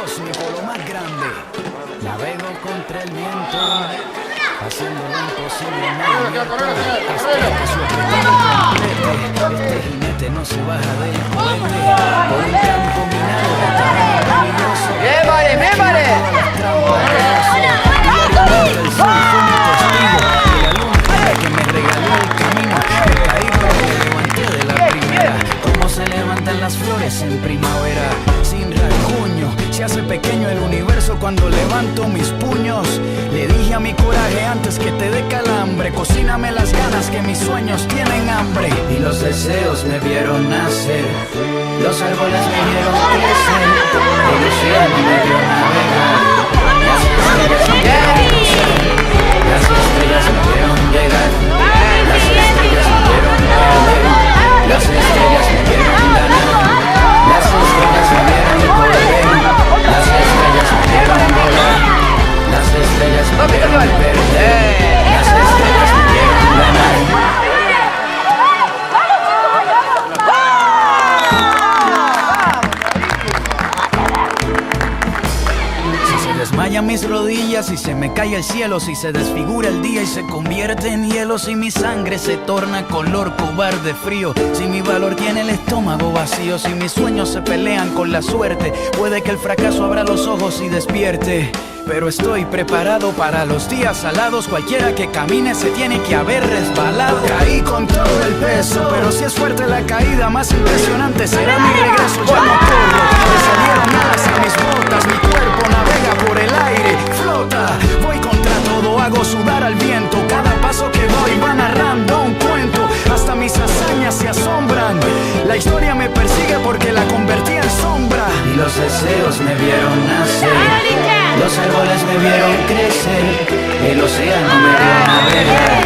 voz, mi polo más grande. Navego contra el viento, haciendo lo imposible. Hasta que su objetivo complete. Este jinete no se baja del cohete. Por un campo minado de terreno peligroso. ¡Mémare, mémare! Las trampas de oso. Diariamente el sol fue mi testigo. Y la luna que me regaló el camino. Me caí pero me levanté de la primera. Como se levantan las flores en primavera. Sin rasguño, se hace pequeño el universo cuando levanto mis puños. Le dije a mi coraje antes que te dé calambre. Cocíname las ganas que mis sueños tienen hambre. Y los deseos me vieron nacer. Los árboles me vieron crecer. El océano me vio navegar. Las estrellas me vieron cruzar. Las estrellas me vieron llegar. Las estrellas me vieron perder. Las estrellas me vieron ganar. Las estrellas me vieron correr. Las estrellas me vieron volar. Las estrellas me vieron perder. Las estrellas me vieron ganar. Desmayan mis rodillas y se me cae el cielo. Si se desfigura el día y se convierte en hielo. Si mi sangre se torna color cobarde frío. Si mi valor tiene el estómago vacío. Si mis sueños se pelean con la suerte. Puede que el fracaso abra los ojos y despierte. Pero estoy preparado para los días salados. Cualquiera que camine se tiene que haber resbalado. Caí con todo el peso, pero si es fuerte la caída, más impresionante será mi regreso. Ya no corro, me salieron alas a mis botas. Mi cuerpo navega por el aire, flota. Voy contra todo, hago sudar al viento. Cada paso que doy va narrando un cuento. Hasta mis hazañas se asombran. La historia me persigue porque la convertí en sombra. Y los deseos me vieron nacer. Los árboles me vieron crecer. El océano me vio navegar.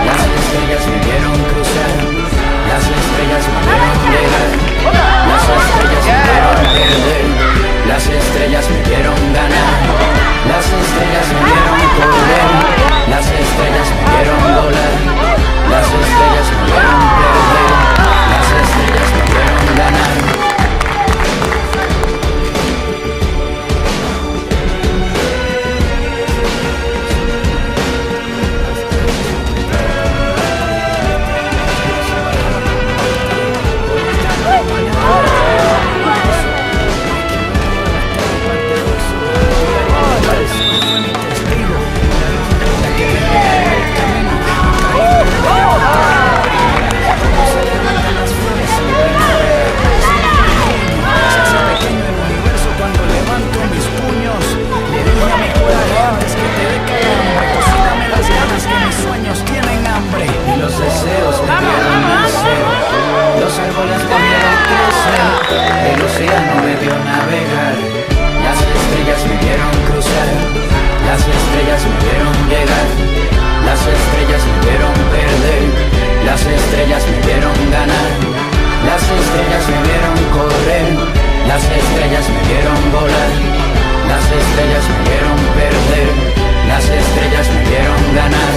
Las estrellas me vieron cruzar. Las estrellas me vieron llegar. Las estrellas me vieron perder. Las estrellas me vieron ganar. Las estrellas me vieron correr. Las estrellas me vieron volar. Las estrellas me vieron perder. Las estrellas me vieron ganar.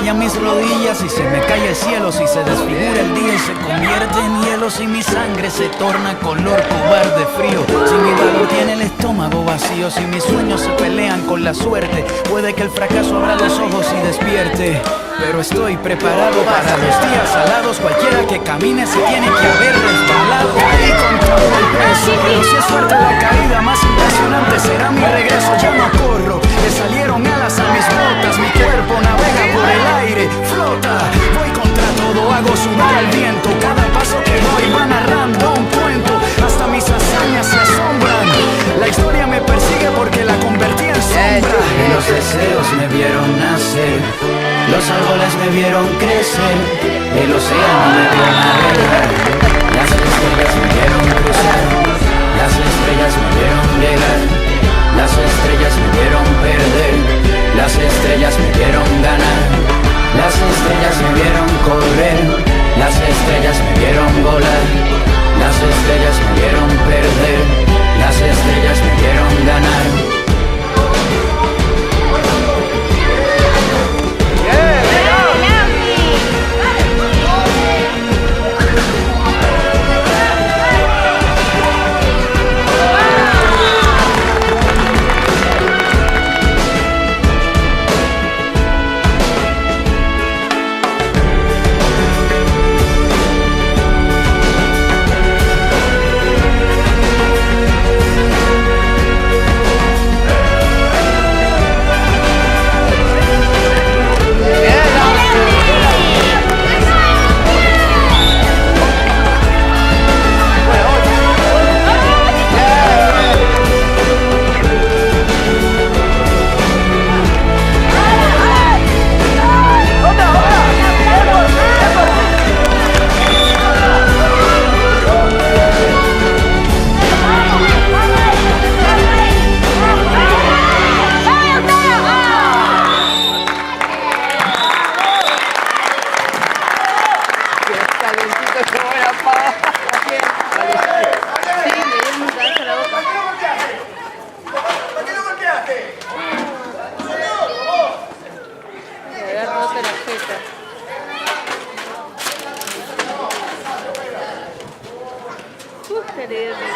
Mis rodillas y se me cae el cielo. Si se desfigura el día y se convierte en hielo. Si mi sangre se torna color cobarde frío. Si mi valor tiene el estómago vacío. Si mis sueños se pelean con la suerte. Puede que el fracaso abra los ojos y despierte. Pero estoy preparado para los días salados. Cualquiera que camine se tiene que haber resbalado. Caí con todo el peso, pero si es fuerte la caída, más impresionante será mi regreso. Ya no corro, le salieron alas a mis botas. Mi cuerpo navega por el aire, flota. Voy contra todo, hago sudar al viento. Cada paso que doy va narrando un cuento. Hasta mis hazañas se asombran. La historia me persigue porque la convertí en sombra. Y los deseos me vieron nacer. Los árboles me vieron crecer. El océano me vio navegar. Las estrellas me vieron cruzar. Las estrellas me vieron llegar. Las estrellas me vieron perder. Las estrellas me vieron ganar. Las estrellas me vieron correr. Las estrellas me vieron volar. Las estrellas me vieron perder. Las estrellas me vieron ganar. rico. Qué lindo.